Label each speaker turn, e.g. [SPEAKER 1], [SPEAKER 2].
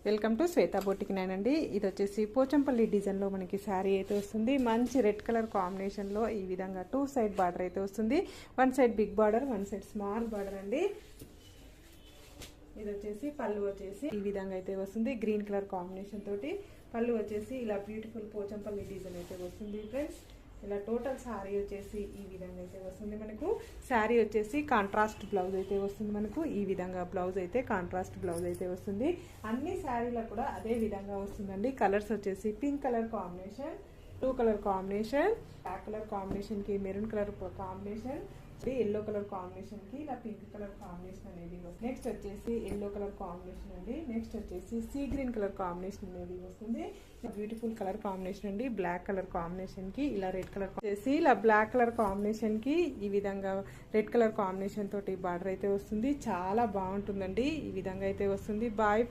[SPEAKER 1] Welcome to Shweta boutique nine అండి. ఇది వచ్చేసి పోచంపల్లి డిజైన్లో మనకి శారీ అయితే వస్తుంది. మంచి రెడ్ కలర్ కాంబినేషన్లో ఈ విధంగా 2 సైడ్ బార్డర్ అయితే వస్తుంది. 1 side big border, 1 side small border అండి. ఇది వచ్చేసి పళ్ళు వచ్చేసి ఈ విధంగా అయితే వస్తుంది. గ్రీన్ కలర్ కాంబినేషన్ తోటి పళ్ళు వచ్చేసి ఇలా బ్యూటిఫుల్ పోచంపల్లి డిజైన్ అయితే వస్తుంది ఫ్రెండ్స్. ఇలా టోటల్ శారీ వచ్చేసి ఈ విధంగా అయితే వస్తుంది. మనకు శారీ వచ్చేసి కాంట్రాస్ట్ బ్లౌజ్ అయితే వస్తుంది. మనకు ఈ విధంగా బ్లౌజ్ అయితే కాంట్రాస్ట్ బ్లౌజ్ అయితే వస్తుంది. అన్ని శారీలకు కూడా అదే విధంగా వస్తుందండి. కలర్స్ వచ్చేసి pink colour combination, blue colour combination, black colour combination కి maroon colour combination, yellow colour combination కి ఇలా పింక్ కలర్ కాంబినేషన్ అనేది వస్తుంది. నెక్స్ట్ వచ్చేసి ఎల్లో కలర్ కాంబినేషన్ అండి. నెక్స్ట్ వచ్చేసి సీ గ్రీన్ కలర్ కాంబినేషన్ అనేది వస్తుంది. బ్యూటిఫుల్ కలర్ కాంబినేషన్ అండి. బ్లాక్ కలర్ కాంబినేషన్ కి ఇలా రెడ్ కలర్ వచ్చేసి ఇలా బ్లాక్ కలర్ కాంబినేషన్ కి ఈ విధంగా రెడ్ కలర్ కాంబినేషన్ తోటి బార్డర్ అయితే వస్తుంది. చాలా బాగుంటుందండి. ఈ విధంగా అయితే వస్తుంది. బాయ్.